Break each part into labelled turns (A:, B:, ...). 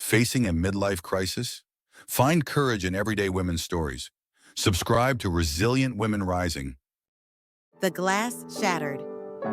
A: Facing a midlife crisis? Find courage in everyday women's stories. Subscribe to Resilient Women Rising.
B: The glass shattered.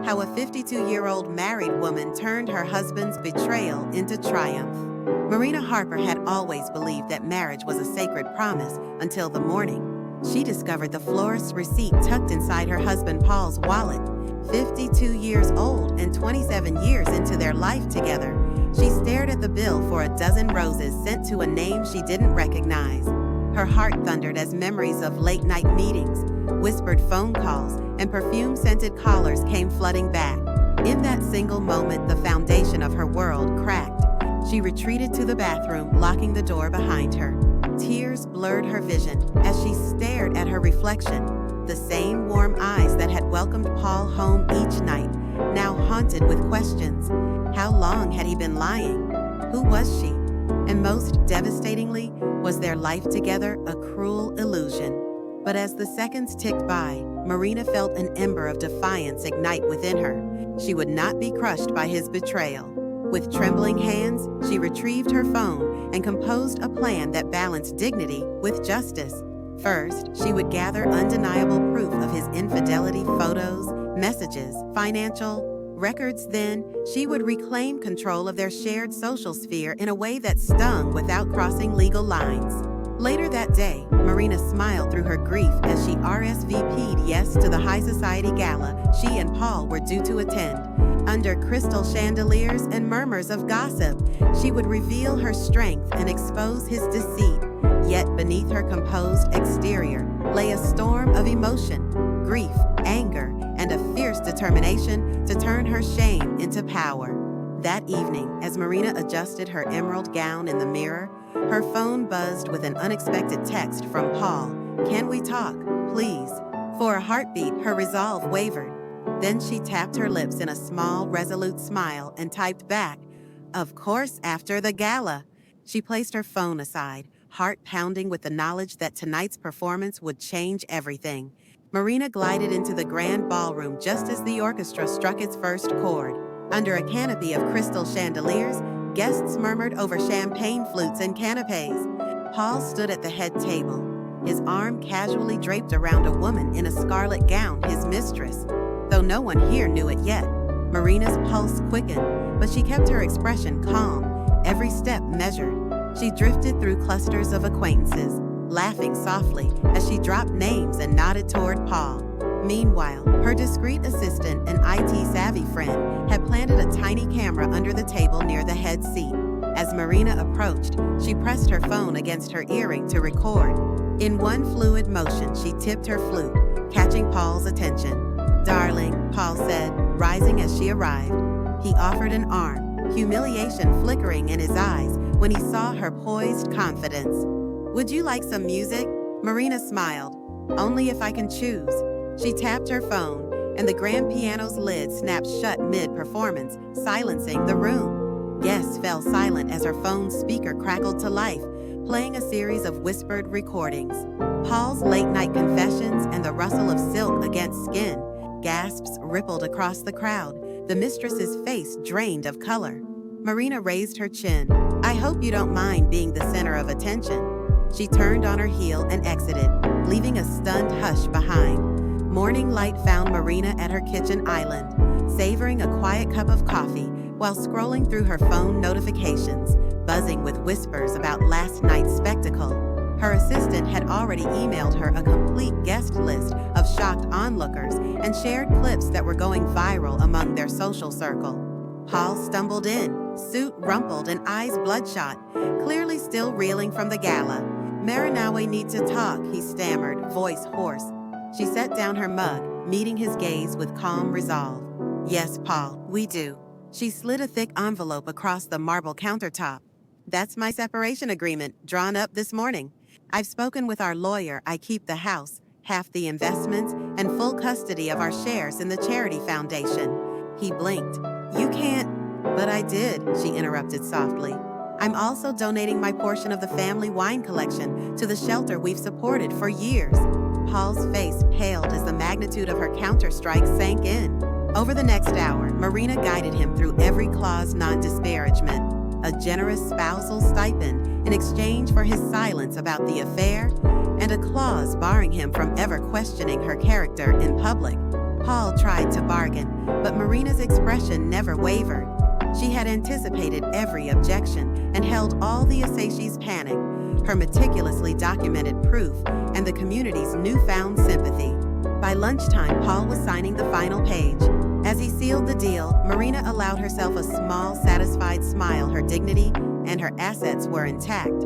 B: How a 52-year-old married woman turned her husband's betrayal into triumph. Marina Harper had always believed that marriage was a sacred promise until the morning she discovered the florist's receipt tucked inside her husband Paul's wallet. 52 years old and 27 years into their life together, she stared at the bill for a dozen roses sent to a name she didn't recognize. Her heart thundered as memories of late-night meetings, whispered phone calls, and perfume-scented callers came flooding back. In that single moment, the foundation of her world cracked. She retreated to the bathroom, locking the door behind her. Tears blurred her vision as she stared at her reflection. The same warm eyes that had welcomed Paul home each night, now haunted with questions. How long had he been lying? Who was she? And most devastatingly, was their life together a cruel illusion? But as the seconds ticked by, Marina felt an ember of defiance ignite within her. She would not be crushed by his betrayal. With trembling hands, she retrieved her phone and composed a plan that balanced dignity with justice. First, she would gather undeniable proof of his infidelity: photos, messages, financial records. Then, she would reclaim control of their shared social sphere in a way that stung without crossing legal lines. Later that day, Marina smiled through her grief as she RSVP'd yes to the high society gala she and Paul were due to attend. Under crystal chandeliers and murmurs of gossip, she would reveal her strength and expose his deceit. Yet beneath her composed exterior lay a storm of emotion, grief, anger, and a fierce determination to turn her shame into power. That evening, as Marina adjusted her emerald gown in the mirror, her phone buzzed with an unexpected text from Paul. "Can we talk, please?" For a heartbeat, her resolve wavered. Then she tapped her lips in a small, resolute smile and typed back, "Of course, after the gala." She placed her phone aside, heart pounding with the knowledge that tonight's performance would change everything. Marina glided into the grand ballroom just as the orchestra struck its first chord. Under a canopy of crystal chandeliers, guests murmured over champagne flutes and canapes. Paul stood at the head table, his arm casually draped around a woman in a scarlet gown, his mistress. Though no one here knew it yet, Marina's pulse quickened, but she kept her expression calm, every step measured. She drifted through clusters of acquaintances, laughing softly as she dropped names and nodded toward Paul. Meanwhile, her discreet assistant and IT-savvy friend had planted a tiny camera under the table near the head seat. As Marina approached, she pressed her phone against her earring to record. In one fluid motion, she tipped her flute, catching Paul's attention. "Darling," Paul said, rising as she arrived. He offered an arm, humiliation flickering in his eyes when he saw her poised confidence. "Would you like some music?" Marina smiled. "Only if I can choose." She tapped her phone, and the grand piano's lid snapped shut mid-performance, silencing the room. Guests fell silent as her phone's speaker crackled to life, playing a series of whispered recordings. Paul's late-night confessions and the rustle of silk against skin. Gasps rippled across the crowd, the mistress's face drained of color. Marina raised her chin. "I hope you don't mind being the center of attention." She turned on her heel and exited, leaving a stunned hush behind. Morning light found Marina at her kitchen island, savoring a quiet cup of coffee while scrolling through her phone notifications, buzzing with whispers about last night's spectacle. Her assistant had already emailed her a complete guest list of shocked onlookers and shared clips that were going viral among their social circle. Paul stumbled in, suit rumpled and eyes bloodshot, clearly still reeling from the gala. "Marina, we need to talk," he stammered, voice hoarse. She set down her mug, meeting his gaze with calm resolve. "Yes, Paul, we do." She slid a thick envelope across the marble countertop. "That's my separation agreement, drawn up this morning. I've spoken with our lawyer. I keep the house, half the investments, and full custody of our shares in the charity foundation." He blinked. "You can't." "But I did," she interrupted softly. "I'm also donating my portion of the family wine collection to the shelter we've supported for years." Paul's face paled as the magnitude of her counterstrike sank in. Over the next hour, Marina guided him through every clause non-disparagement. a generous spousal stipend in exchange for his silence about the affair and a clause barring him from ever questioning her character in public. Paul tried to bargain, but Marina's expression never wavered. She had anticipated every objection and held all the Assace's panic, her meticulously documented proof, and the community's newfound sympathy. By lunchtime, Paul was signing the final page. As he sealed the deal, Marina allowed herself a small, satisfied smile. Her dignity and her assets were intact.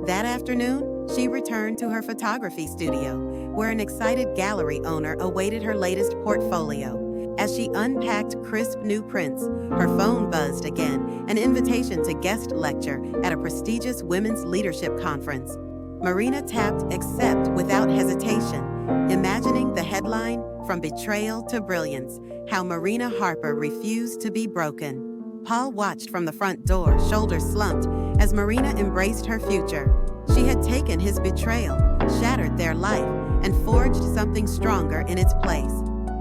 B: That afternoon, she returned to her photography studio, where an excited gallery owner awaited her latest portfolio. As she unpacked crisp new prints, her phone buzzed again, an invitation to guest lecture at a prestigious women's leadership conference. Marina tapped accept without hesitation, imagining the headline, "From Betrayal to Brilliance, How Marina Harper Refused to Be Broken." Paul watched from the front door, shoulders slumped, as Marina embraced her future. She had taken his betrayal, shattered their life, and forged something stronger in its place.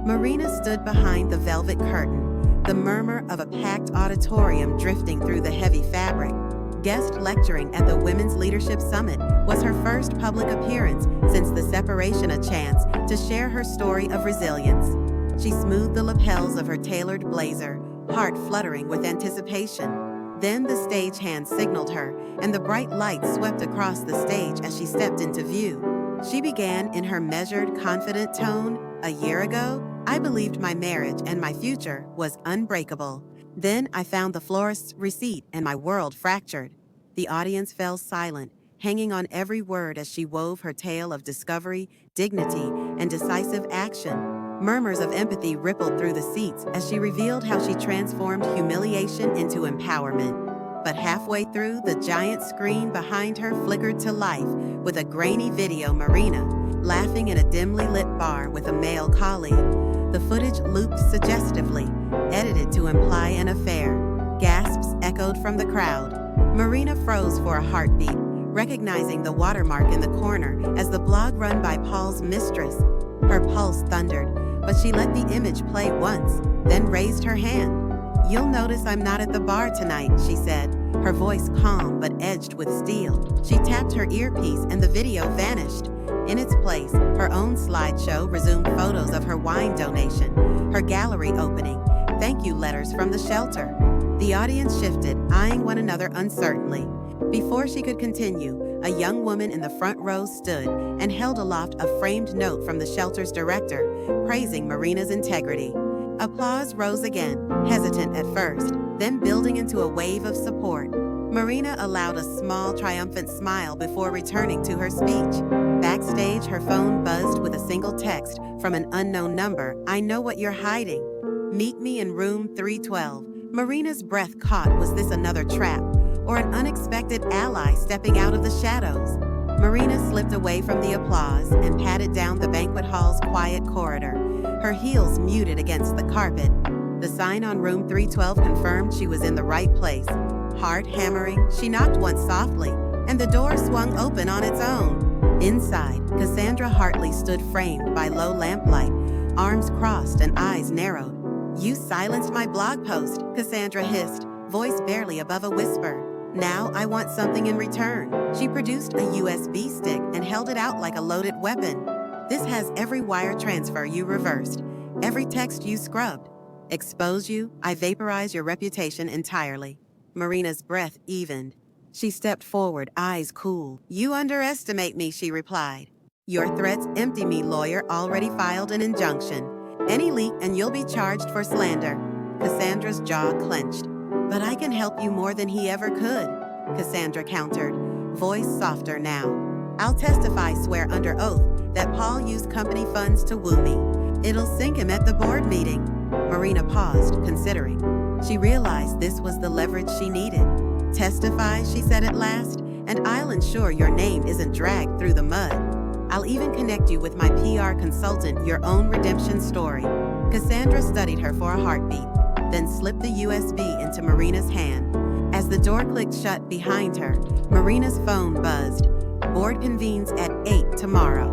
B: Marina stood behind the velvet curtain, the murmur of a packed auditorium drifting through the heavy fabric. Guest lecturing at the Women's Leadership Summit was her first public appearance since the separation, a chance to share her story of resilience. She smoothed the lapels of her tailored blazer, heart fluttering with anticipation. Then the stagehand signaled her, and the bright light swept across the stage as she stepped into view. She began in her measured, confident tone. "A year ago, I believed my marriage and my future was unbreakable. Then I found the florist's receipt and my world fractured." The audience fell silent, hanging on every word as she wove her tale of discovery, dignity, and decisive action. Murmurs of empathy rippled through the seats as she revealed how she transformed humiliation into empowerment. But halfway through, the giant screen behind her flickered to life with a grainy video. Marina, laughing in a dimly lit bar with a male colleague. The footage looped suggestively, edited to imply an affair. Gasps echoed from the crowd. Marina froze for a heartbeat, recognizing the watermark in the corner as the blog run by Paul's mistress. Her pulse thundered, but she let the image play once, then raised her hand. "You'll notice I'm not at the bar tonight," she said, her voice calm but edged with steel. She tapped her earpiece and the video vanished. In its place, her own slideshow resumed photos of her wine donation, her gallery opening, thank you letters from the shelter. The audience shifted, eyeing one another uncertainly. Before she could continue, a young woman in the front row stood and held aloft a framed note from the shelter's director, praising Marina's integrity. Applause rose again, hesitant at first, then building into a wave of support. Marina allowed a small, triumphant smile before returning to her speech. Backstage, her phone buzzed with a single text from an unknown number. "I know what you're hiding. Meet me in room 312. Marina's breath caught. Was this another trap, or an unexpected ally stepping out of the shadows? Marina slipped away from the applause and padded down the banquet hall's quiet corridor, her heels muted against the carpet. The sign on room 312 confirmed she was in the right place. Heart hammering, she knocked once softly, and the door swung open on its own. Inside, Cassandra Hartley stood framed by low lamplight, arms crossed and eyes narrowed. "You silenced my blog post," Cassandra hissed, voice barely above a whisper. "Now I want something in return." She produced a USB stick and held it out like a loaded weapon. "This has every wire transfer you reversed, every text you scrubbed. Expose you, I vaporize your reputation entirely." Marina's breath evened. She stepped forward, eyes cool. "You underestimate me," she replied. "Your threats empty me, lawyer already filed an injunction. Any leak and you'll be charged for slander." Cassandra's jaw clenched. "But I can help you more than he ever could," Cassandra countered, voice softer now. "I'll testify, swear under oath, that Paul used company funds to woo me. It'll sink him at the board meeting." Marina paused, considering. She realized this was the leverage she needed. "Testify," she said at last, "and I'll ensure your name isn't dragged through the mud. I'll even connect you with my PR consultant, your own redemption story." Cassandra studied her for a heartbeat, then slipped the USB into Marina's hand. As the door clicked shut behind her, Marina's phone buzzed. "Board convenes at 8 tomorrow.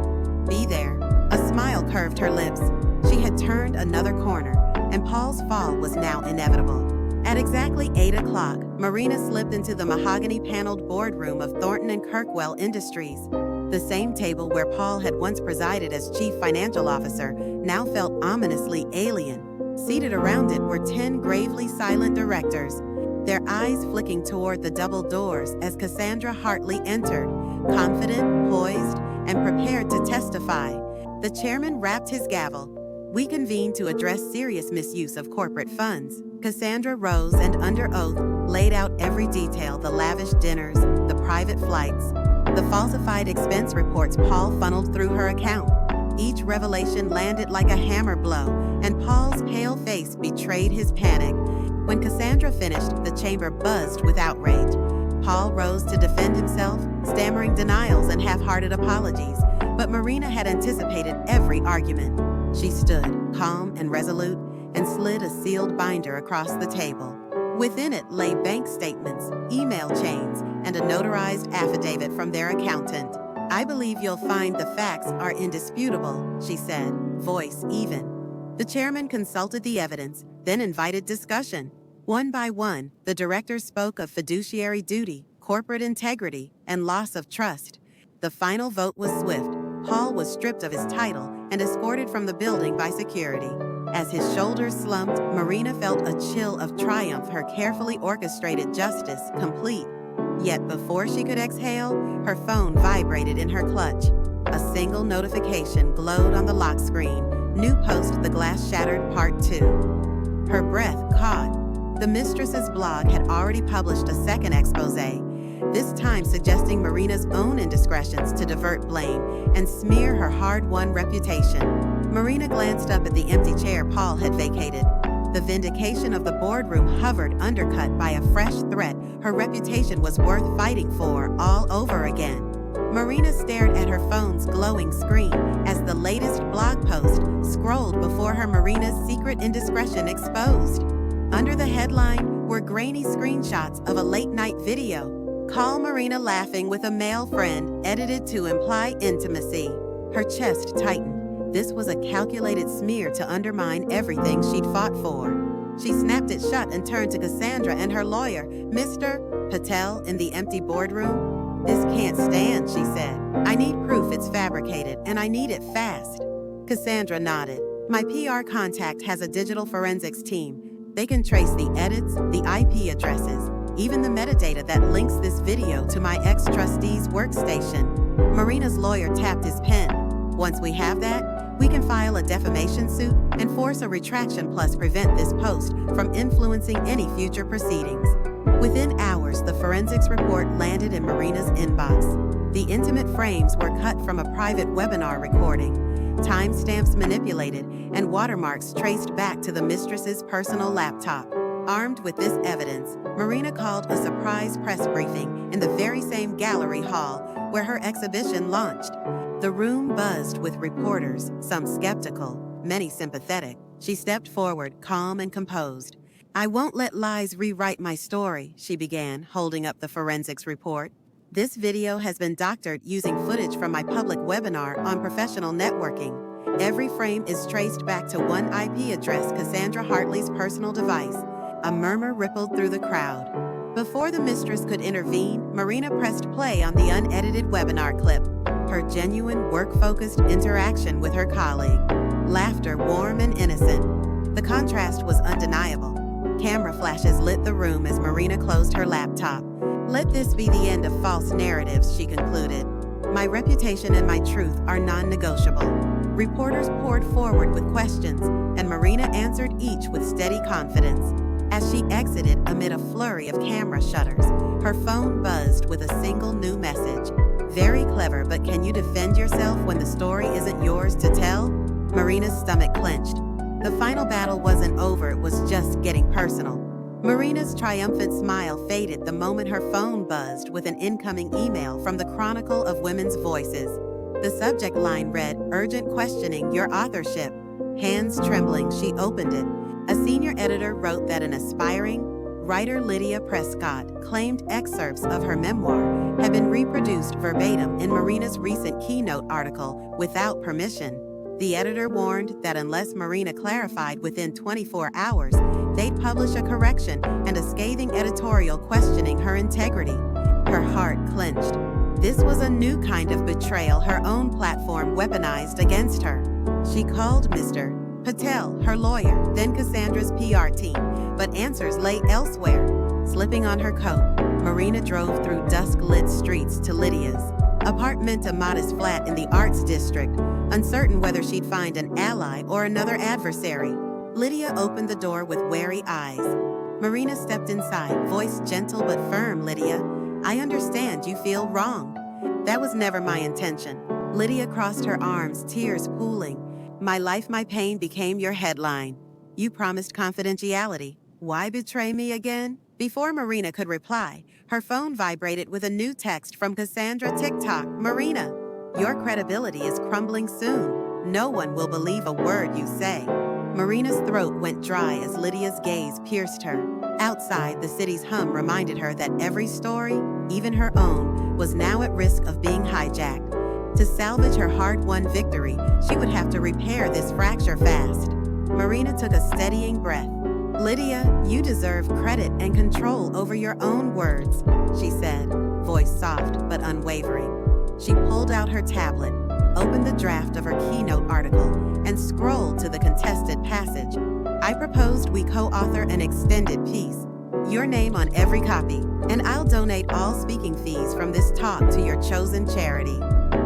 B: Be there." A smile curved her lips. She had turned another corner, and Paul's fall was now inevitable. At exactly 8 o'clock, Marina slipped into the mahogany-paneled boardroom of Thornton & Kirkwell Industries. The same table where Paul had once presided as chief financial officer now felt ominously alien. Seated around it were 10 gravely silent directors, their eyes flicking toward the double doors as Cassandra Hartley entered, confident, poised, and prepared to testify. The chairman rapped his gavel. "We convene to address serious misuse of corporate funds." Cassandra rose and, under oath, laid out every detail: the lavish dinners, the private flights, the falsified expense reports Paul funneled through her account. Each revelation landed like a hammer blow, and Paul's pale face betrayed his panic. When Cassandra finished, the chamber buzzed with outrage. Paul rose to defend himself, stammering denials and half-hearted apologies, but Marina had anticipated every argument. She stood, calm and resolute, and slid a sealed binder across the table. Within it lay bank statements, email chains, and a notarized affidavit from their accountant. "I believe you'll find the facts are indisputable," she said, voice even. The chairman consulted the evidence, then invited discussion. One by one, the directors spoke of fiduciary duty, corporate integrity, and loss of trust. The final vote was swift. Paul was stripped of his title and escorted from the building by security. As his shoulders slumped, Marina felt a chill of triumph, her carefully orchestrated justice complete. Yet before she could exhale, her phone vibrated in her clutch. A single notification glowed on the lock screen. New post: The Glass Shattered Part 2. Her breath caught. The mistress's blog had already published a second exposé, this time suggesting Marina's own indiscretions to divert blame and smear her hard-won reputation. Marina glanced up at the empty chair Paul had vacated. The vindication of the boardroom hovered, undercut by a fresh threat her reputation was worth fighting for all over again. Marina stared at her phone's glowing screen as the latest blog post scrolled before her. Marina's secret indiscretion exposed. Under the headline were grainy screenshots of a late-night video. Call Marina laughing with a male friend, edited to imply intimacy. Her chest tightened. This was a calculated smear to undermine everything she'd fought for. She snapped it shut and turned to Cassandra and her lawyer, Mr. Patel, in the empty boardroom. "This can't stand," she said. "I need proof it's fabricated, and I need it fast." Cassandra nodded. "My PR contact has a digital forensics team. They can trace the edits, the IP addresses, even the metadata that links this video to my ex-trustee's workstation." Marina's lawyer tapped his pen. "Once we have that, we can file a defamation suit and force a retraction, plus prevent this post from influencing any future proceedings." Within hours, the forensics report landed in Marina's inbox. The intimate frames were cut from a private webinar recording, timestamps manipulated, and watermarks traced back to the mistress's personal laptop. Armed with this evidence, Marina called a surprise press briefing in the very same gallery hall where her exhibition launched. The room buzzed with reporters, some skeptical, many sympathetic. She stepped forward, calm and composed. "I won't let lies rewrite my story," she began, holding up the forensics report. "This video has been doctored using footage from my public webinar on professional networking. Every frame is traced back to one IP address, Cassandra Hartley's personal device." A murmur rippled through the crowd. Before the mistress could intervene, Marina pressed play on the unedited webinar clip. Her genuine, work-focused interaction with her colleague. Laughter warm and innocent. The contrast was undeniable. Camera flashes lit the room as Marina closed her laptop. "Let this be the end of false narratives," she concluded. "My reputation and my truth are non-negotiable." Reporters poured forward with questions, and Marina answered each with steady confidence. As she exited amid a flurry of camera shutters, her phone buzzed with a single new message. "Very clever, but can you defend yourself when the story isn't yours to tell?" Marina's stomach clenched. The final battle wasn't over, it was just getting personal. Marina's triumphant smile faded the moment her phone buzzed with an incoming email from the Chronicle of Women's Voices. The subject line read, "Urgent questioning your authorship." Hands trembling, she opened it. A senior editor wrote that an aspiring writer, Lydia Prescott, claimed excerpts of her memoir had been reproduced verbatim in Marina's recent keynote article without permission. The editor warned that unless Marina clarified within 24 hours, they'd publish a correction and a scathing editorial questioning her integrity. Her heart clenched. This was a new kind of betrayal her own platform weaponized against her. She called Mr. Patel, her lawyer, then Cassandra's PR team, but answers lay elsewhere. Slipping on her coat, Marina drove through dusk-lit streets to Lydia's apartment, a modest flat in the Arts District, uncertain whether she'd find an ally or another adversary. Lydia opened the door with wary eyes. Marina stepped inside, voice gentle but firm. "Lydia, I understand you feel wronged. That was never my intention." Lydia crossed her arms, tears pooling. "My life, my pain became your headline. You promised confidentiality. Why betray me again?" Before Marina could reply, her phone vibrated with a new text from Cassandra. "TikTok, Marina, your credibility is crumbling soon. No one will believe a word you say." Marina's throat went dry as Lydia's gaze pierced her. Outside, the city's hum reminded her that every story, even her own, was now at risk of being hijacked. To salvage her hard-won victory, she would have to repair this fracture fast. Marina took a steadying breath. "Lydia, you deserve credit and control over your own words," she said, voice soft but unwavering. She pulled out her tablet, opened the draft of her keynote article, and scrolled to the contested passage. "I proposed we co-author an extended piece. Your name on every copy, and I'll donate all speaking fees from this talk to your chosen charity."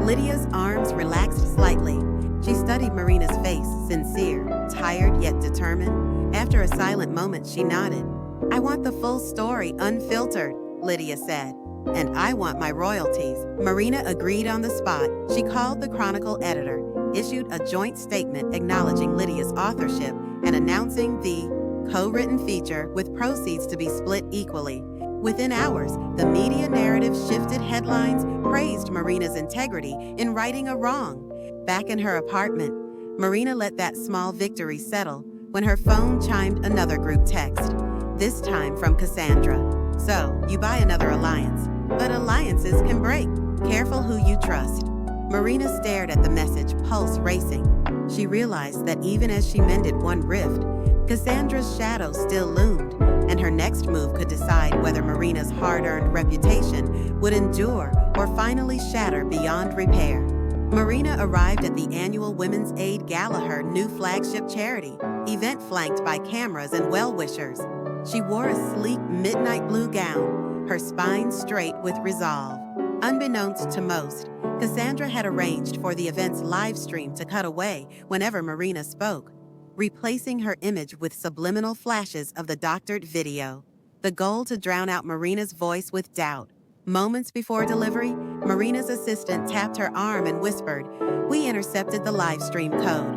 B: Lydia's arms relaxed slightly. She studied Marina's face, sincere, tired yet determined. After a silent moment, she nodded. "I want the full story, unfiltered," Lydia said. "And I want my royalties." Marina agreed on the spot. She called the Chronicle editor, issued a joint statement acknowledging Lydia's authorship and announcing the co-written feature with proceeds to be split equally. Within hours, the media narrative shifted. Headlines praised Marina's integrity in righting a wrong. Back in her apartment, Marina let that small victory settle when her phone chimed another group text, this time from Cassandra. "So, you buy another alliance, but alliances can break. Careful who you trust." Marina stared at the message, pulse racing. She realized that even as she mended one rift, Cassandra's shadow still loomed, and her next move could decide whether Marina's hard-earned reputation would endure or finally shatter beyond repair. Marina arrived at the annual Women's Aid Gala, her new flagship charity event, flanked by cameras and well-wishers. She wore a sleek midnight blue gown, her spine straight with resolve. Unbeknownst to most, Cassandra had arranged for the event's live stream to cut away whenever Marina spoke, replacing her image with subliminal flashes of the doctored video, the goal to drown out Marina's voice with doubt. Moments before delivery, Marina's assistant tapped her arm and whispered, "We intercepted the live stream code.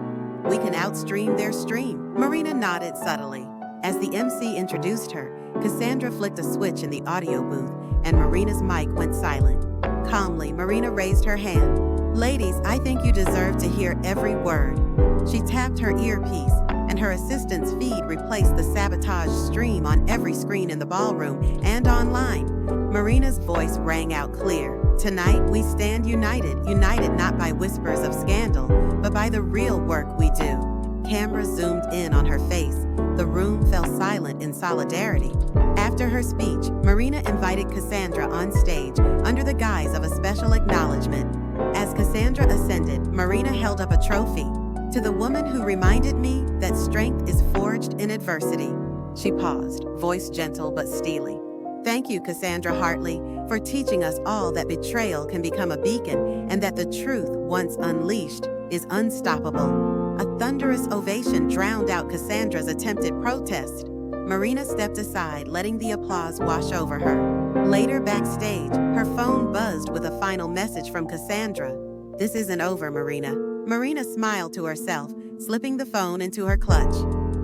B: We can outstream their stream." Marina nodded subtly. As the MC introduced her, Cassandra flicked a switch in the audio booth, and Marina's mic went silent. Calmly, Marina raised her hand. "Ladies, I think you deserve to hear every word." She tapped her earpiece, and her assistant's feed replaced the sabotaged stream on every screen in the ballroom and online. Marina's voice rang out clear. "Tonight, we stand united not by whispers of scandal, but by the real work we do." Cameras zoomed in on her face. The room fell silent in solidarity. After her speech, Marina invited Cassandra on stage under the guise of a special acknowledgement. As Cassandra ascended, Marina held up a trophy. "To the woman who reminded me that strength is forged in adversity." She paused, voice gentle but steely. "Thank you, Cassandra Hartley, for teaching us all that betrayal can become a beacon and that the truth, once unleashed, is unstoppable." A thunderous ovation drowned out Cassandra's attempted protest. Marina stepped aside, letting the applause wash over her. Later backstage, her phone buzzed with a final message from Cassandra. "This isn't over, Marina." Marina smiled to herself, slipping the phone into her clutch.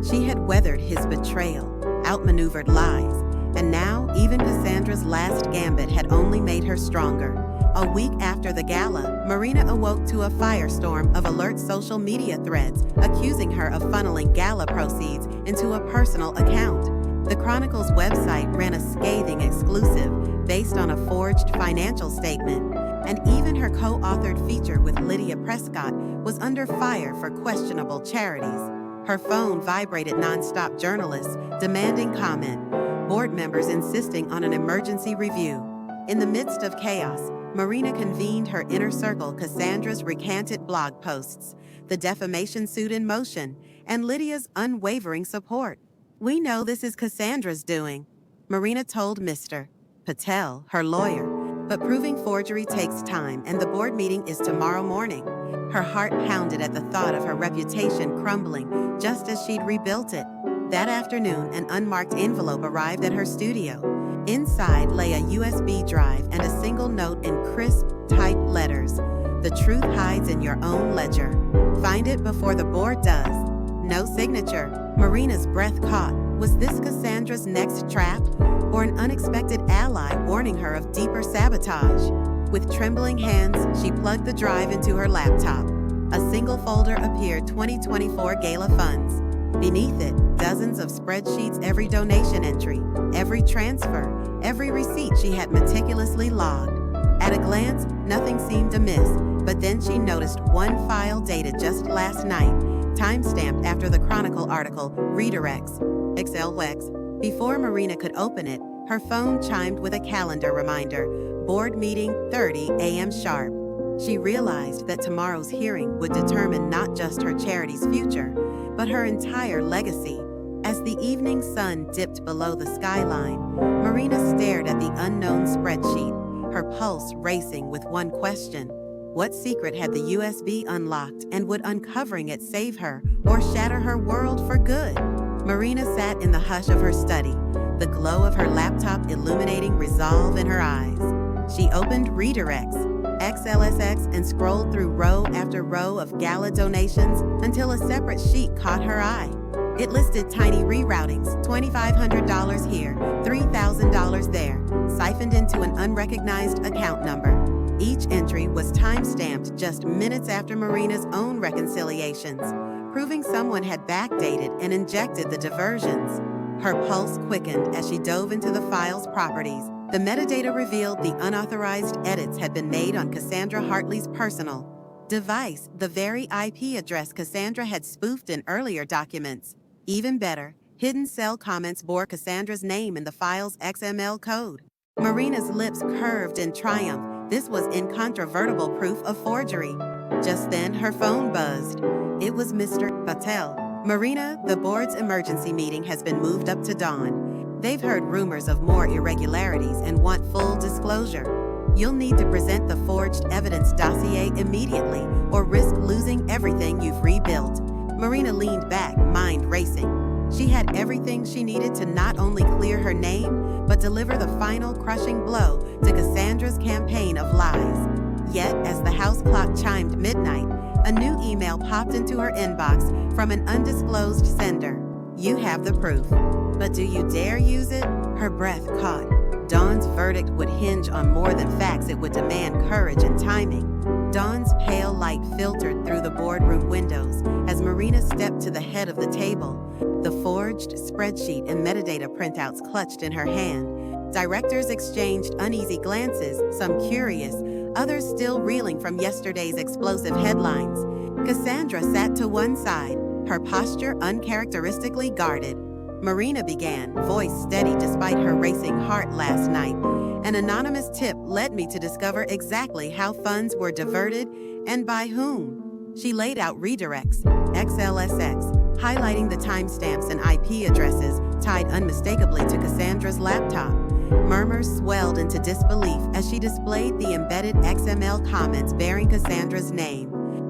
B: She had weathered his betrayal, outmaneuvered lies, and now even Cassandra's last gambit had only made her stronger. A week after the gala, Marina awoke to a firestorm of alert social media threads accusing her of funneling gala proceeds into a personal account. The Chronicle's website ran a scathing exclusive based on a forged financial statement, and even her co-authored feature with Lydia Prescott was under fire for questionable charities. Her phone vibrated nonstop, journalists demanding comment, board members insisting on an emergency review. In the midst of chaos, Marina convened her inner circle, Cassandra's recanted blog posts, the defamation suit in motion, and Lydia's unwavering support. "We know this is Cassandra's doing," Marina told Mr. Patel, her lawyer, "but proving forgery takes time, and the board meeting is tomorrow morning." Her heart pounded at the thought of her reputation crumbling just as she'd rebuilt it. That afternoon, an unmarked envelope arrived at her studio. Inside lay a USB drive and a single note in crisp, typed letters. "The truth hides in your own ledger. Find it before the board does." No signature. Marina's breath caught. Was this Cassandra's next trap, or an unexpected ally warning her of deeper sabotage? With trembling hands, she plugged the drive into her laptop. A single folder appeared: 2024 Gala Funds. Beneath it, dozens of spreadsheets, every donation entry, every transfer, every receipt she had meticulously logged. At a glance, nothing seemed amiss, but then she noticed one file dated just last night, timestamped after the Chronicle article, "Redirects, Excel Wex." Before Marina could open it, her phone chimed with a calendar reminder: board meeting 30 a.m. sharp. She realized that tomorrow's hearing would determine not just her charity's future, but her entire legacy. As the evening sun dipped below the skyline, Marina stared at the unknown spreadsheet, her pulse racing with one question: what secret had the USB unlocked, and would uncovering it save her or shatter her world for good? Marina sat in the hush of her study, the glow of her laptop illuminating resolve in her eyes. She opened Redirects, XLSX, and scrolled through row after row of gala donations until a separate sheet caught her eye. It listed tiny reroutings: $2,500 here, $3,000 there, siphoned into an unrecognized account number. Each entry was time-stamped just minutes after Marina's own reconciliations, proving someone had backdated and injected the diversions. Her pulse quickened as she dove into the file's properties. The metadata revealed the unauthorized edits had been made on Cassandra Hartley's personal device, the very IP address Cassandra had spoofed in earlier documents. Even better, hidden cell comments bore Cassandra's name in the file's XML code. Marina's lips curved in triumph. This was incontrovertible proof of forgery. Just then, her phone buzzed. It was Mr. Patel. "Marina, the board's emergency meeting has been moved up to dawn. They've heard rumors of more irregularities and want full disclosure. You'll need to present the forged evidence dossier immediately or risk losing everything you've rebuilt." Marina leaned back, mind racing. She had everything she needed to not only clear her name, but deliver the final crushing blow to Cassandra's campaign of lies. Yet, as the house clock chimed midnight, a new email popped into her inbox from an undisclosed sender. "You have the proof, but do you dare use it?" Her breath caught. Dawn's verdict would hinge on more than facts. It would demand courage and timing. Dawn's pale light filtered through the boardroom windows as Marina stepped to the head of the table, the forged spreadsheet and metadata printouts clutched in her hand. Directors exchanged uneasy glances, some curious, others still reeling from yesterday's explosive headlines. Cassandra sat to one side, her posture uncharacteristically guarded. Marina began, voice steady despite her racing heart last night. "An anonymous tip led me to discover exactly how funds were diverted and by whom." She laid out Redirects, XLSX, highlighting the timestamps and IP addresses tied unmistakably to Cassandra's laptop. Murmurs swelled into disbelief as she displayed the embedded XML comments bearing Cassandra's name.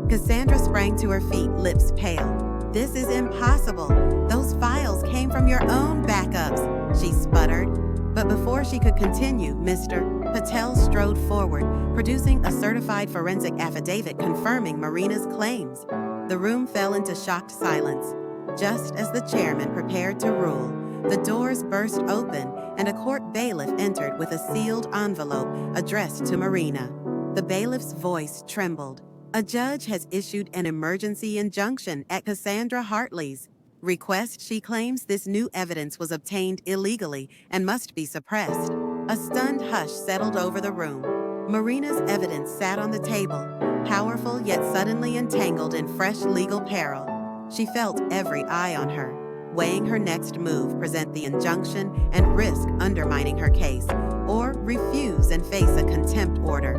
B: Cassandra sprang to her feet, lips pale. "This is impossible. Those files came from your own backups," she sputtered. But before she could continue, Mr. Patel strode forward, producing a certified forensic affidavit confirming Marina's claims. The room fell into shocked silence. Just as the chairman prepared to rule, the doors burst open and a court bailiff entered with a sealed envelope addressed to Marina. The bailiff's voice trembled. "A judge has issued an emergency injunction at Cassandra Hartley's request. She claims this new evidence was obtained illegally and must be suppressed." A stunned hush settled over the room. Marina's evidence sat on the table, powerful yet suddenly entangled in fresh legal peril. She felt every eye on her, weighing her next move: present the injunction and risk undermining her case, or refuse and face a contempt order.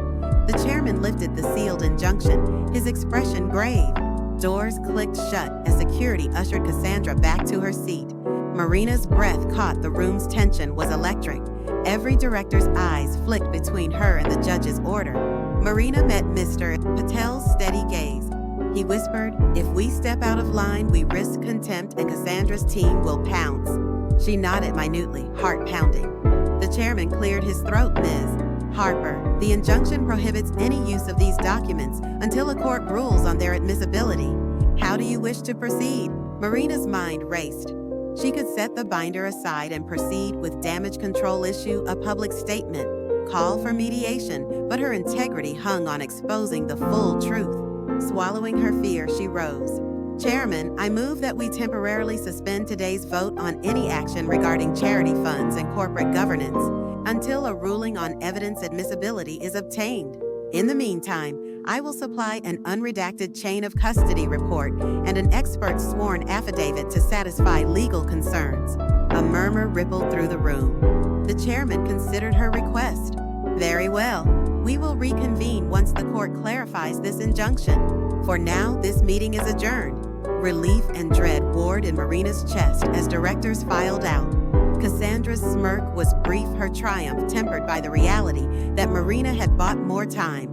B: The chairman lifted the sealed injunction, his expression grave. Doors clicked shut as security ushered Cassandra back to her seat. Marina's breath caught the room's tension was electric. Every director's eyes flicked between her and the judge's order. Marina met Mr. Patel's steady gaze. He whispered, "If we step out of line, we risk contempt and Cassandra's team will pounce." She nodded minutely, heart pounding. The chairman cleared his throat. "Ms. Harper, the injunction prohibits any use of these documents until a court rules on their admissibility. How do you wish to proceed?" Marina's mind raced. She could set the binder aside and proceed with damage control, issue a public statement, call for mediation, but her integrity hung on exposing the full truth. Swallowing her fear, she rose. "Chairman, I move that we temporarily suspend today's vote on any action regarding charity funds and corporate governance until a ruling on evidence admissibility is obtained. In the meantime, I will supply an unredacted chain of custody report and an expert sworn affidavit to satisfy legal concerns." A murmur rippled through the room. The chairman considered her request. "Very well. We will reconvene once the court clarifies this injunction. For now, this meeting is adjourned." Relief and dread warred in Marina's chest as directors filed out. Cassandra's smirk was brief, her triumph tempered by the reality that Marina had bought more time.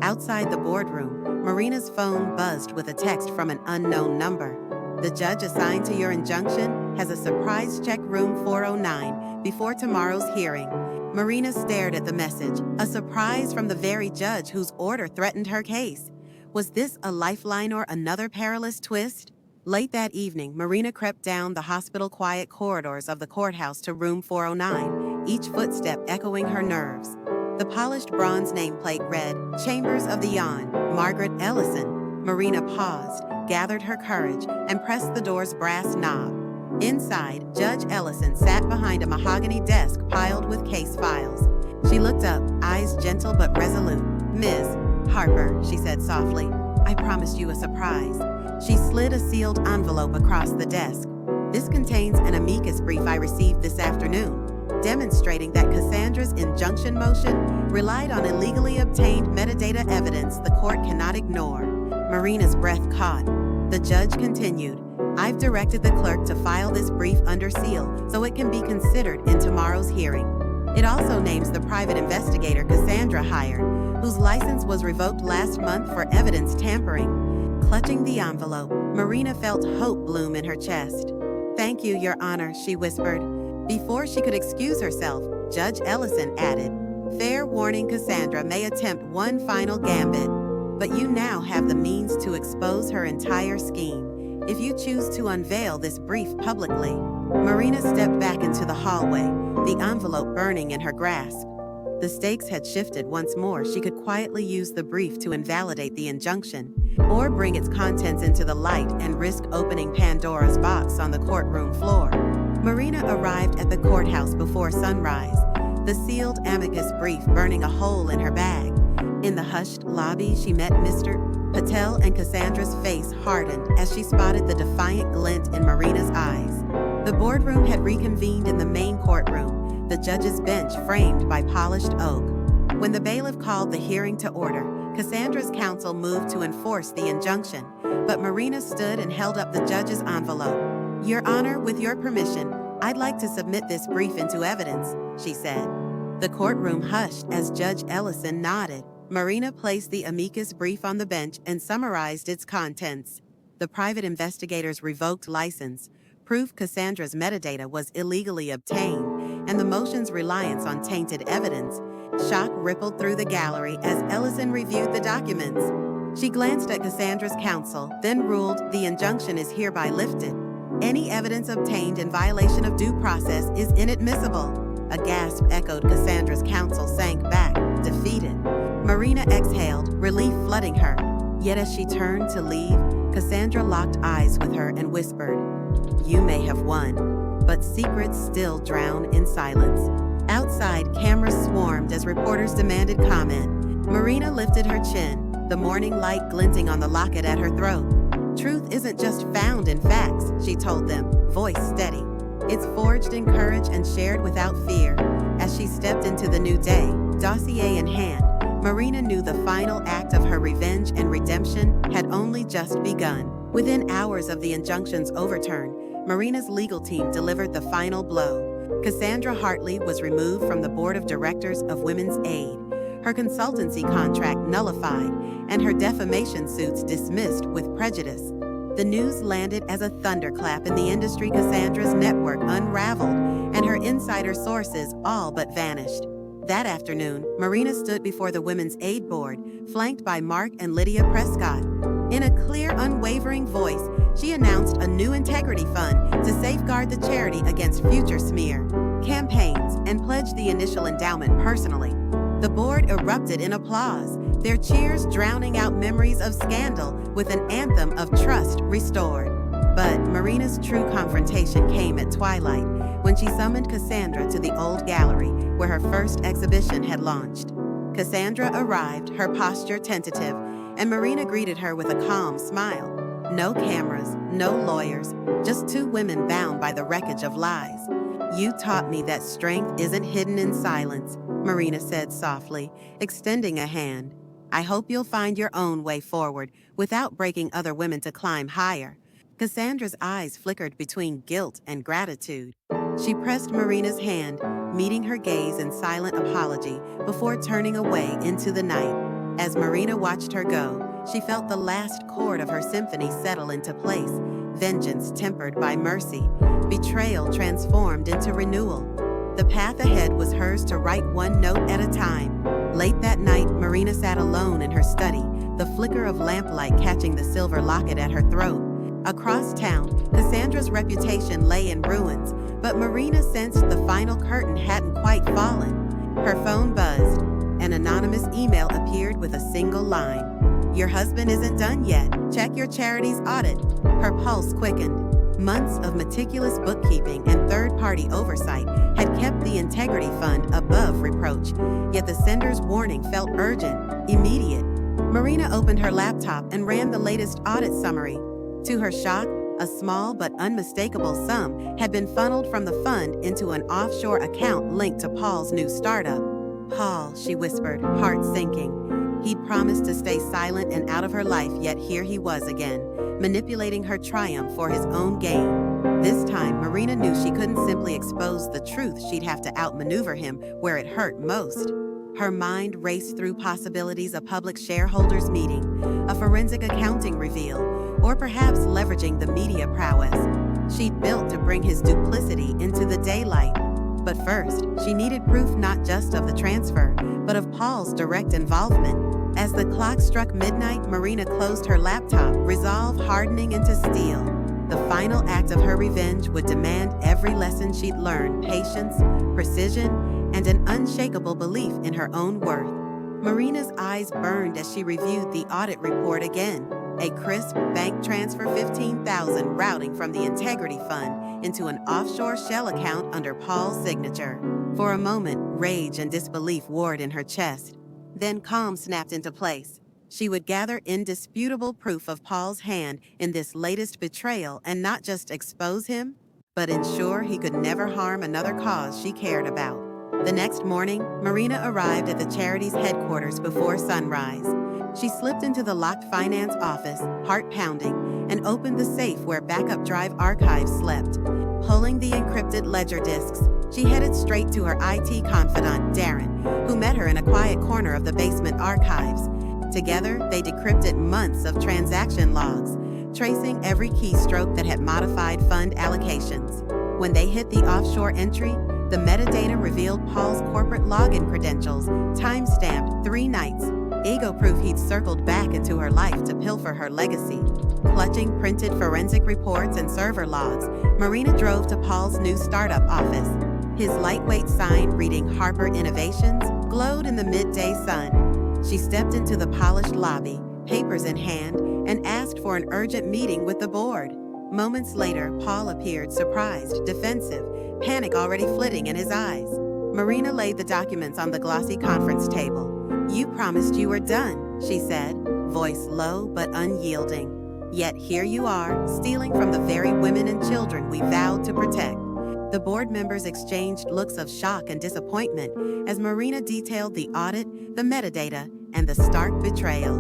B: Outside the boardroom, Marina's phone buzzed with a text from an unknown number. "The judge assigned to your injunction has a surprise check room 409 before tomorrow's hearing." Marina stared at the message. A surprise from the very judge whose order threatened her case. Was this a lifeline or another perilous twist? Late that evening, Marina crept down the hospital-quiet corridors of the courthouse to room 409, each footstep echoing her nerves. The polished bronze nameplate read, "Chambers of the Yawn, Margaret Ellison." Marina paused, gathered her courage, and pressed the door's brass knob. Inside, Judge Ellison sat behind a mahogany desk piled with case files. She looked up, eyes gentle but resolute. "Ms. Harper," she said softly, "I promised you a surprise." She slid a sealed envelope across the desk. "This contains an amicus brief I received this afternoon, demonstrating that Cassandra's injunction motion relied on illegally obtained metadata evidence the court cannot ignore." Marina's breath caught. The judge continued, "I've directed the clerk to file this brief under seal so it can be considered in tomorrow's hearing. It also names the private investigator Cassandra hired, whose license was revoked last month for evidence tampering." Clutching the envelope, Marina felt hope bloom in her chest. "Thank you, Your Honor," she whispered. Before she could excuse herself, Judge Ellison added, "Fair warning, Cassandra may attempt one final gambit, but you now have the means to expose her entire scheme, if you choose to unveil this brief publicly." Marina stepped back into the hallway, the envelope burning in her grasp. The stakes had shifted once more. She could quietly use the brief to invalidate the injunction, or bring its contents into the light and risk opening Pandora's box on the courtroom floor. Marina arrived at the courthouse before sunrise, the sealed amicus brief burning a hole in her bag. In the hushed lobby, she met Mr. Patel, and Cassandra's face hardened as she spotted the defiant glint in Marina's eyes. The boardroom had reconvened in the main courtroom, the judge's bench framed by polished oak. When the bailiff called the hearing to order, Cassandra's counsel moved to enforce the injunction, but Marina stood and held up the judge's envelope. "Your Honor, with your permission, I'd like to submit this brief into evidence," she said. The courtroom hushed as Judge Ellison nodded. Marina placed the amicus brief on the bench and summarized its contents. The private investigator's revoked license, proof Cassandra's metadata was illegally obtained, and the motion's reliance on tainted evidence. Shock rippled through the gallery as Ellison reviewed the documents. She glanced at Cassandra's counsel, then ruled the injunction is hereby lifted. Any evidence obtained in violation of due process is inadmissible. A gasp echoed. Cassandra's counsel sank back, defeated. Marina exhaled, relief flooding her. Yet as she turned to leave, Cassandra locked eyes with her and whispered, "You may have won, but secrets still drown in silence." Outside, cameras swarmed as reporters demanded comment. Marina lifted her chin, the morning light glinting on the locket at her throat. Truth isn't just found in facts, she told them, voice steady. It's forged in courage and shared without fear. As she stepped into the new day, dossier in hand, Marina knew the final act of her revenge and redemption had only just begun. Within hours of the injunction's overturn, Marina's legal team delivered the final blow. Cassandra Hartley was removed from the board of directors of Women's Aid, her consultancy contract nullified, and her defamation suits dismissed with prejudice. The news landed as a thunderclap in the industry. Cassandra's network unraveled, and her insider sources all but vanished. That afternoon, Marina stood before the Women's Aid Board, flanked by Mark and Lydia Prescott. In a clear, unwavering voice, she announced a new integrity fund to safeguard the charity against future smear campaigns and pledged the initial endowment personally. The board erupted in applause, their cheers drowning out memories of scandal with an anthem of trust restored. But Marina's true confrontation came at twilight, when she summoned Cassandra to the old gallery where her first exhibition had launched. Cassandra arrived, her posture tentative, and Marina greeted her with a calm smile. No cameras, no lawyers, just two women bound by the wreckage of lies. "You taught me that strength isn't hidden in silence," Marina said softly, extending a hand. "I hope you'll find your own way forward without breaking other women to climb higher." Cassandra's eyes flickered between guilt and gratitude. She pressed Marina's hand, meeting her gaze in silent apology before turning away into the night. As Marina watched her go, she felt the last chord of her symphony settle into place, vengeance tempered by mercy, betrayal transformed into renewal. The path ahead was hers to write one note at a time. Late that night, Marina sat alone in her study, the flicker of lamplight catching the silver locket at her throat. Across town, Cassandra's reputation lay in ruins, but Marina sensed the final curtain hadn't quite fallen. Her phone buzzed. An anonymous email appeared with a single line. "Your husband isn't done yet. Check your charity's audit." Her pulse quickened. Months of meticulous bookkeeping and third-party oversight had kept the Integrity Fund above reproach, yet the sender's warning felt urgent, immediate. Marina opened her laptop and ran the latest audit summary. To her shock, a small but unmistakable sum had been funneled from the fund into an offshore account linked to Paul's new startup. "Paul," she whispered, heart sinking. He'd promised to stay silent and out of her life, yet here he was again, manipulating her triumph for his own gain. This time, Marina knew she couldn't simply expose the truth. She'd have to outmaneuver him where it hurt most. Her mind raced through possibilities: a public shareholders meeting, a forensic accounting reveal, or perhaps leveraging the media prowess she'd built to bring his duplicity into the daylight. But first, she needed proof not just of the transfer, but of Paul's direct involvement. As the clock struck midnight, Marina closed her laptop, resolve hardening into steel. The final act of her revenge would demand every lesson she'd learned: patience, precision, and an unshakable belief in her own worth. Marina's eyes burned as she reviewed the audit report again. A crisp bank transfer, $15,000 routing from the Integrity Fund into an offshore shell account under Paul's signature. For a moment, rage and disbelief warred in her chest. Then calm snapped into place. She would gather indisputable proof of Paul's hand in this latest betrayal and not just expose him, but ensure he could never harm another cause she cared about. The next morning, Marina arrived at the charity's headquarters before sunrise. She slipped into the locked finance office, heart pounding, and opened the safe where backup drive archives slept. Pulling the encrypted ledger discs, she headed straight to her IT confidant, Darren, who met her in a quiet corner of the basement archives. Together, they decrypted months of transaction logs, tracing every keystroke that had modified fund allocations. When they hit the offshore entry, the metadata revealed Paul's corporate login credentials, time-stamped 3 nights, ego proof he'd circled back into her life to pilfer her legacy. Clutching printed forensic reports and server logs, Marina drove to Paul's new startup office. His lightweight sign reading Harper Innovations glowed in the midday sun. She stepped into the polished lobby, papers in hand, and asked for an urgent meeting with the board. Moments later, Paul appeared surprised, defensive, panic already flitting in his eyes. Marina laid the documents on the glossy conference table. "You promised you were done," she said, voice low but unyielding. "Yet here you are, stealing from the very women and children we vowed to protect." The board members exchanged looks of shock and disappointment as Marina detailed the audit, the metadata, and the stark betrayal.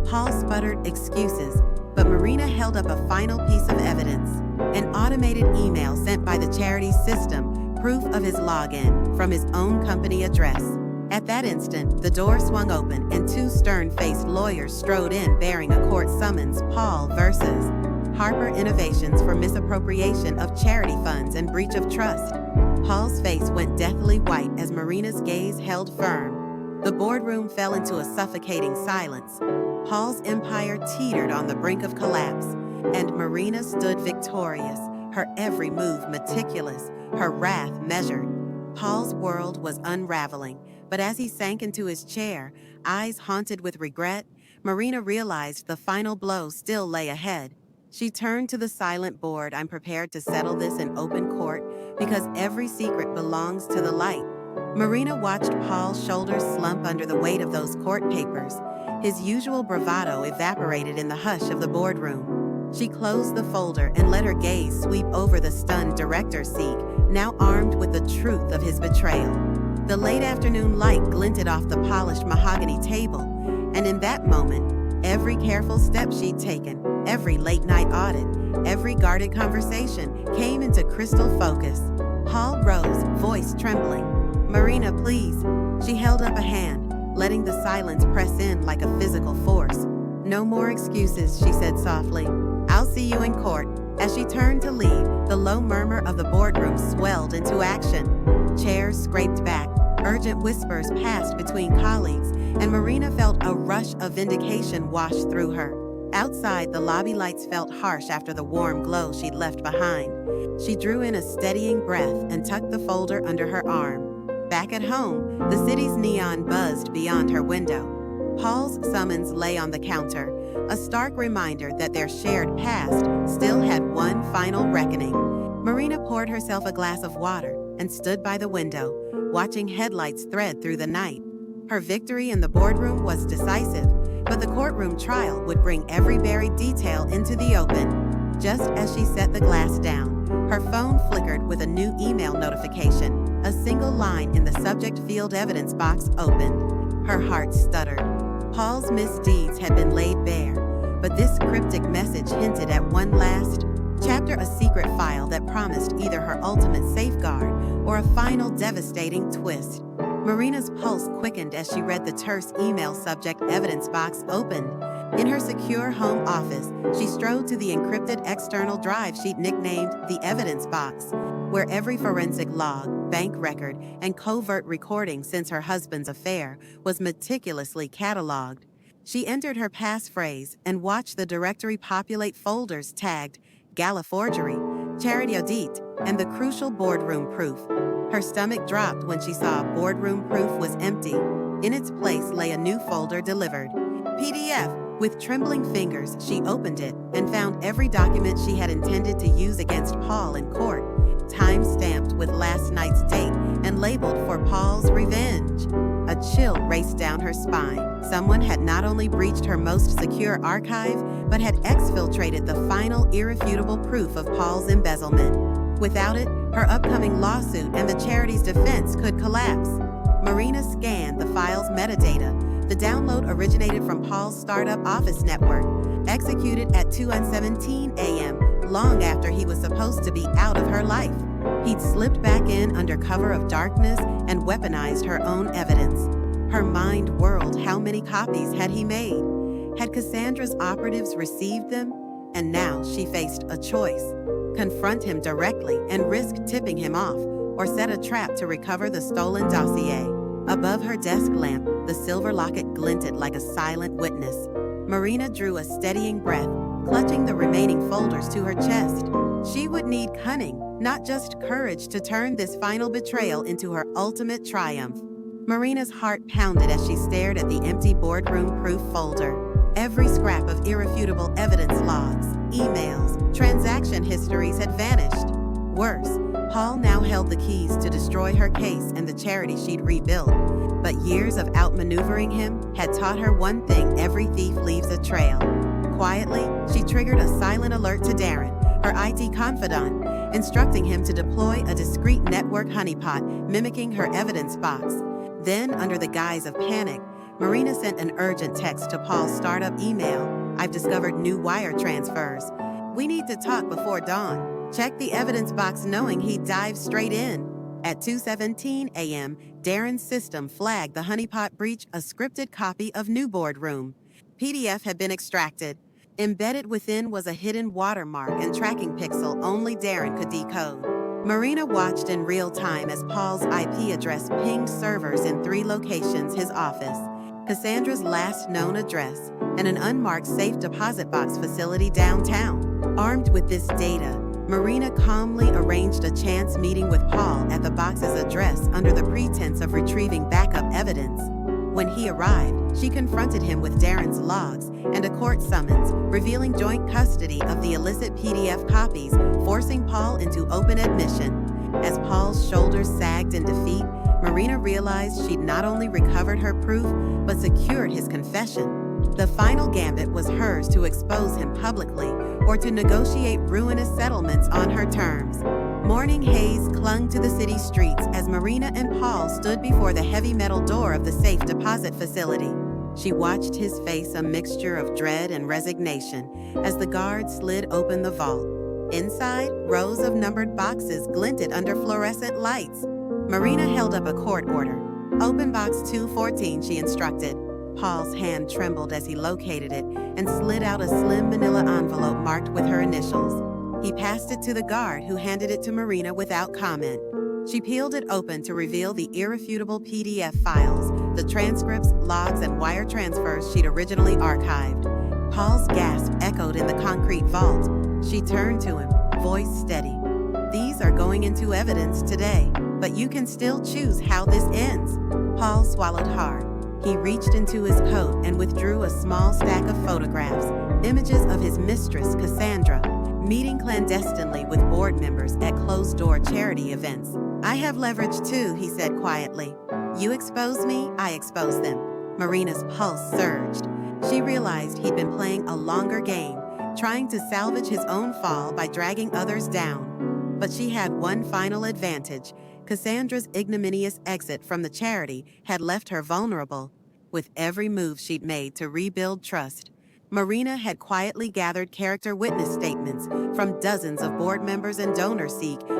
B: Paul sputtered excuses, but Marina held up a final piece of evidence: an automated email sent by the charity's system, proof of his login from his own company address. At that instant, the door swung open and two stern-faced lawyers strode in bearing a court summons: Paul versus Harper Innovations for misappropriation of charity funds and breach of trust. Paul's face went deathly white as Marina's gaze held firm. The boardroom fell into a suffocating silence. Paul's empire teetered on the brink of collapse, and Marina stood victorious, her every move meticulous, her wrath measured. Paul's world was unraveling, but as he sank into his chair, eyes haunted with regret, Marina realized the final blow still lay ahead. She turned to the silent board. "I'm prepared to settle this in open court because every secret belongs to the light." Marina watched Paul's shoulders slump under the weight of those court papers. His usual bravado evaporated in the hush of the boardroom. She closed the folder and let her gaze sweep over the stunned director's seat, now armed with the truth of his betrayal. The late afternoon light glinted off the polished mahogany table, and in that moment, every careful step she'd taken, every late-night audit, every guarded conversation came into crystal focus. Paul rose, voice trembling. "Marina, please." She held up a hand, letting the silence press in like a physical force. "No more excuses," she said softly. "I'll see you in court." As she turned to leave, the low murmur of the boardroom swelled into action. Chairs scraped back, urgent whispers passed between colleagues, and Marina felt a rush of vindication wash through her. Outside, the lobby lights felt harsh after the warm glow she'd left behind. She drew in a steadying breath and tucked the folder under her arm. Back at home, the city's neon buzzed beyond her window. Paul's summons lay on the counter, a stark reminder that their shared past still had one final reckoning. Marina poured herself a glass of water and stood by the window, watching headlights thread through the night. Her victory in the boardroom was decisive, but the courtroom trial would bring every buried detail into the open. Just as she set the glass down, her phone flickered with a new email notification. A single line in the subject field evidence box opened. Her heart stuttered. Paul's misdeeds had been laid bare, but this cryptic message hinted at one last chapter, a secret file that promised either her ultimate safeguard or a final devastating twist. Marina's pulse quickened as she read the terse email subject: evidence box opened. In her secure home office, she strode to the encrypted external drive she'd nicknamed the evidence box, where every forensic log, bank record, and covert recording since her husband's affair was meticulously cataloged. She entered her passphrase and watched the directory populate folders tagged Gala Forgery, Charity Audit, and the crucial boardroom proof. Her stomach dropped when she saw boardroom proof was empty. In its place lay a new folder delivered. PDF. With trembling fingers, she opened it and found every document she had intended to use against Paul in court, time-stamped with last night's date and labeled for Paul's revenge. A chill raced down her spine. Someone had not only breached her most secure archive, but had exfiltrated the final irrefutable proof of Paul's embezzlement. Without it, her upcoming lawsuit and the charity's defense could collapse. Marina scanned the file's metadata. The download originated from Paul's startup office network, executed at 2:17 a.m., long after he was supposed to be out of her life. He'd slipped back in under cover of darkness and weaponized her own evidence. Her mind whirled. How many copies had he made? Had Cassandra's operatives received them? And now she faced a choice: confront him directly and risk tipping him off, or set a trap to recover the stolen dossier. Above her desk lamp, the silver locket glinted like a silent witness. Marina drew a steadying breath, clutching the remaining folders to her chest. She would need cunning, not just courage, to turn this final betrayal into her ultimate triumph. Marina's heart pounded as she stared at the empty boardroom proof folder. Every scrap of irrefutable evidence, logs, emails, transaction histories had vanished. Worse, Paul now held the keys to destroy her case and the charity she'd rebuilt. But years of outmaneuvering him had taught her one thing: every thief leaves a trail. Quietly, she triggered a silent alert to Darren, her IT confidant, instructing him to deploy a discreet network honeypot mimicking her evidence box. Then, under the guise of panic, Marina sent an urgent text to Paul's startup email: "I've discovered new wire transfers. We need to talk before dawn." Check the evidence box knowing he'd dive straight in. At 2:17 a.m., Darren's system flagged the honeypot breach a scripted copy of New Boardroom. PDF had been extracted. Embedded within was a hidden watermark and tracking pixel only Darren could decode. Marina watched in real time as Paul's IP address pinged servers in 3 locations: his office, Cassandra's last known address, and an unmarked safe deposit box facility downtown. Armed with this data, Marina calmly arranged a chance meeting with Paul at the box's address under the pretense of retrieving backup evidence. When he arrived, she confronted him with Darren's logs and a court summons, revealing joint custody of the illicit PDF copies, forcing Paul into open admission. As Paul's shoulders sagged in defeat, Marina realized she'd not only recovered her proof, but secured his confession. The final gambit was hers: to expose him publicly or to negotiate ruinous settlements on her terms. Morning haze clung to the city streets as Marina and Paul stood before the heavy metal door of the safe deposit facility. She watched his face, a mixture of dread and resignation, as the guard slid open the vault. Inside, rows of numbered boxes glinted under fluorescent lights. Marina held up a court order. "Open box 214, she instructed. Paul's hand trembled as he located it and slid out a slim manila envelope marked with her initials. He passed it to the guard, who handed it to Marina without comment. She peeled it open to reveal the irrefutable PDF files, the transcripts, logs, and wire transfers she'd originally archived. Paul's gasp echoed in the concrete vault. She turned to him, voice steady. "These are going into evidence today, but you can still choose how this ends." Paul swallowed hard. He reached into his coat and withdrew a small stack of photographs, images of his mistress, Cassandra, meeting clandestinely with board members at closed-door charity events. "I have leverage too," he said quietly. "You expose me, I expose them." Marina's pulse surged. She realized he'd been playing a longer game, trying to salvage his own fall by dragging others down. But she had one final advantage. Cassandra's ignominious exit from the charity had left her vulnerable. With every move she'd made to rebuild trust, Marina had quietly gathered character witness statements from dozens of board members and donors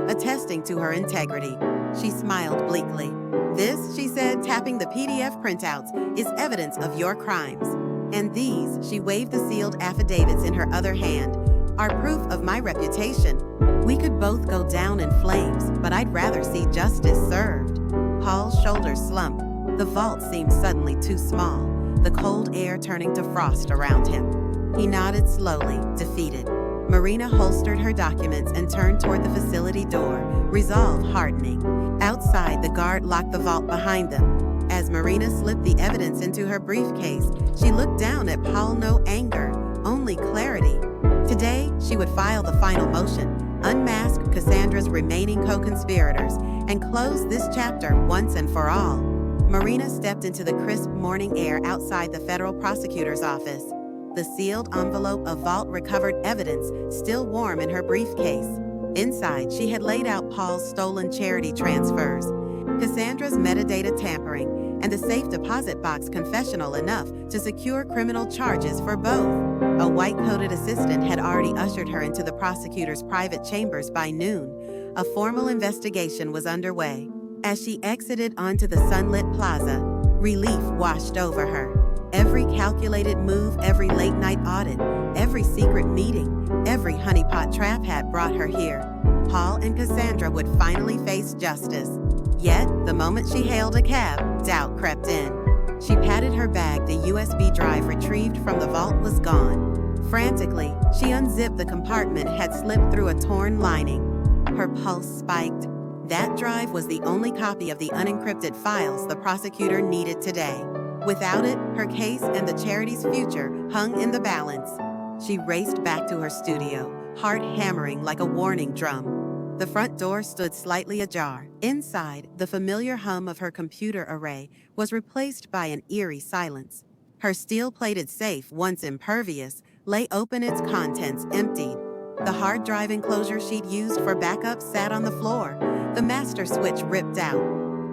B: attesting to her integrity. She smiled bleakly. "This," she said, tapping the PDF printouts, "is evidence of your crimes. And these," she waved the sealed affidavits in her other hand, "are proof of my reputation. We could both go down in flames, but I'd rather see justice served." Paul's shoulders slumped. The vault seemed suddenly too small, the cold air turning to frost around him. He nodded slowly, defeated. Marina holstered her documents and turned toward the facility door, resolve hardening. Outside, the guard locked the vault behind them. As Marina slipped the evidence into her briefcase, she looked down at Paul, no anger, only clarity. Today, she would file the final motion, unmask Cassandra's remaining co-conspirators, and close this chapter once and for all. Marina stepped into the crisp morning air outside the federal prosecutor's office, the sealed envelope of vault-recovered evidence still warm in her briefcase. Inside, she had laid out Paul's stolen charity transfers, Cassandra's metadata tampering, and the safe deposit box confessional enough to secure criminal charges for both. A white-coated assistant had already ushered her into the prosecutor's private chambers by noon. A formal investigation was underway. As she exited onto the sunlit plaza, relief washed over her. Every calculated move, every late-night audit, every secret meeting, every honeypot trap had brought her here. Paul and Cassandra would finally face justice. Yet, the moment she hailed a cab, doubt crept in. She patted her bag. The USB drive retrieved from the vault was gone. Frantically, she unzipped the compartment had slipped through a torn lining. Her pulse spiked. That drive was the only copy of the unencrypted files the prosecutor needed today. Without it, her case and the charity's future hung in the balance. She raced back to her studio, heart hammering like a warning drum. The front door stood slightly ajar. Inside, the familiar hum of her computer array was replaced by an eerie silence. Her steel-plated safe, once impervious, lay open, its contents emptied. The hard drive enclosure she'd used for backup sat on the floor, the master switch ripped out.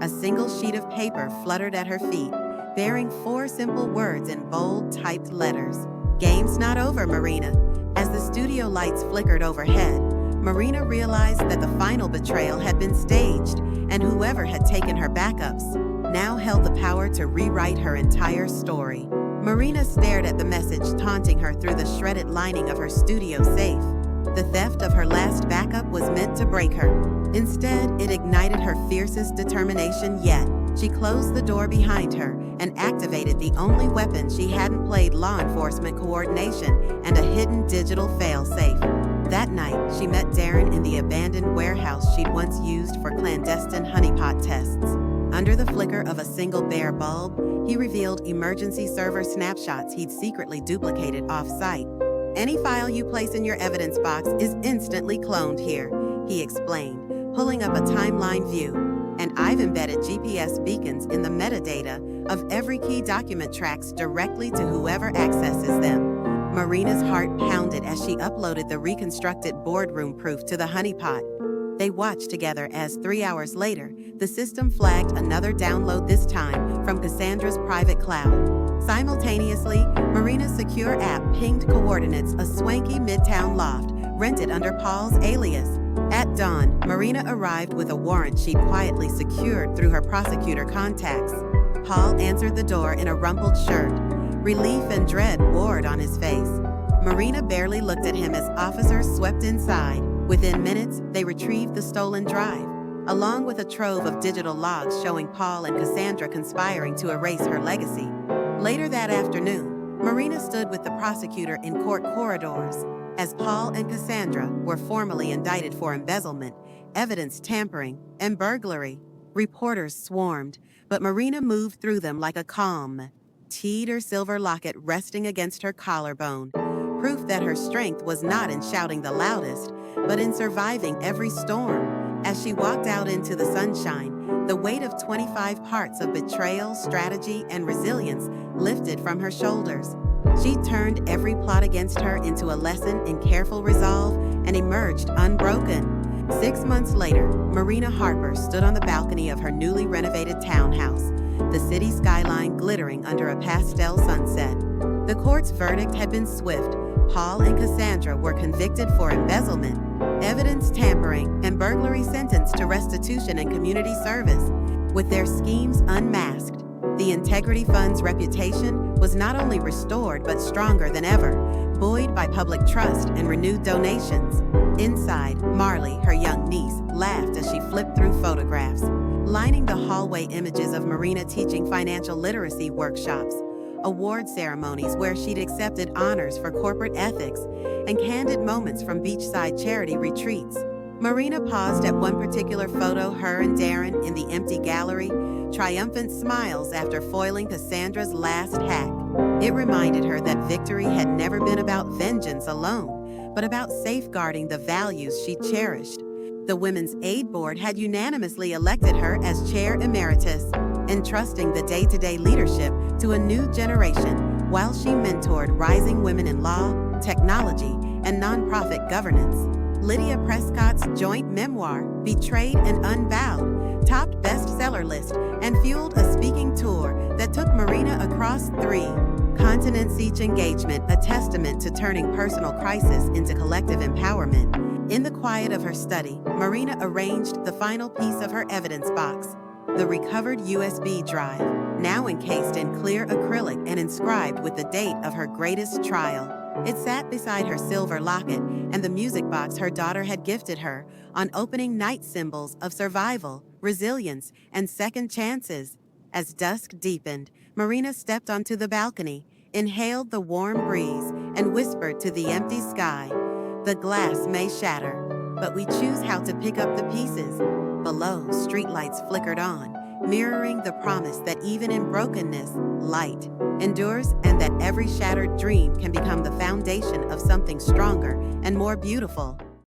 B: A single sheet of paper fluttered at her feet, bearing 4 simple words in bold typed letters. "Game's not over, Marina." As the studio lights flickered overhead, Marina realized that the final betrayal had been staged, and whoever had taken her backups now held the power to rewrite her entire story. Marina stared at the message taunting her through the shredded lining of her studio safe. The theft of her last backup was meant to break her. Instead, it ignited her fiercest determination yet. She closed the door behind her and activated the only weapon she hadn't played: law enforcement coordination and a hidden digital failsafe. That night, she met Darren in the abandoned warehouse she'd once used for clandestine honeypot tests. Under the flicker of a single bare bulb, he revealed emergency server snapshots he'd secretly duplicated off-site. "Any file you place in your evidence box is instantly cloned here," he explained, pulling up a timeline view. "And I've embedded GPS beacons in the metadata of every key document tracks directly to whoever accesses them." Marina's heart pounded as she uploaded the reconstructed boardroom proof to the honeypot. They watched together as 3 hours later, the system flagged another download, this time from Cassandra's private cloud. Simultaneously, Marina's secure app pinged coordinates: a swanky midtown loft rented under Paul's alias. At dawn, Marina arrived with a warrant she'd quietly secured through her prosecutor contacts. Paul answered the door in a rumpled shirt. Relief and dread warred on his face. Marina barely looked at him as officers swept inside. Within minutes, they retrieved the stolen drive, along with a trove of digital logs showing Paul and Cassandra conspiring to erase her legacy. Later that afternoon, Marina stood with the prosecutor in court corridors. As Paul and Cassandra were formally indicted for embezzlement, evidence tampering, and burglary, reporters swarmed, but Marina moved through them like a calm, teeter silver locket resting against her collarbone, proof that her strength was not in shouting the loudest, but in surviving every storm. As she walked out into the sunshine, the weight of 25 parts of betrayal, strategy, and resilience lifted from her shoulders. She turned every plot against her into a lesson in careful resolve and emerged unbroken. 6 months later, Marina Harper stood on the balcony of her newly renovated townhouse, the city skyline glittering under a pastel sunset. The court's verdict had been swift. Paul and Cassandra were convicted for embezzlement, evidence tampering, and burglary, sentenced to restitution and community service. With their schemes unmasked, the Integrity Fund's reputation was not only restored but stronger than ever, buoyed by public trust and renewed donations. Inside, Marley, her young niece, laughed as she flipped through photographs, lining the hallway images of Marina teaching financial literacy workshops, award ceremonies where she'd accepted honors for corporate ethics, and candid moments from beachside charity retreats. Marina paused at one particular photo, her and Darren in the empty gallery, triumphant smiles after foiling Cassandra's last hack. It reminded her that victory had never been about vengeance alone, but about safeguarding the values she cherished. The Women's Aid Board had unanimously elected her as Chair Emeritus, entrusting the day-to-day leadership to a new generation while she mentored rising women in law, technology, and nonprofit governance. Lydia Prescott's joint memoir, Betrayed and Unbowed, topped bestseller list and fueled a speaking tour that took Marina across 3 continents, each engagement a testament to turning personal crisis into collective empowerment. In the quiet of her study, Marina arranged the final piece of her evidence box, the recovered USB drive, now encased in clear acrylic and inscribed with the date of her greatest trial. It sat beside her silver locket and the music box her daughter had gifted her on opening night, symbols of survival, resilience, and second chances. As dusk deepened, Marina stepped onto the balcony, inhaled the warm breeze, and whispered to the empty sky, "The glass may shatter, but we choose how to pick up the pieces." Below, streetlights flickered on, mirroring the promise that even in brokenness, light endures, and that every shattered dream can become the foundation of something stronger and more beautiful.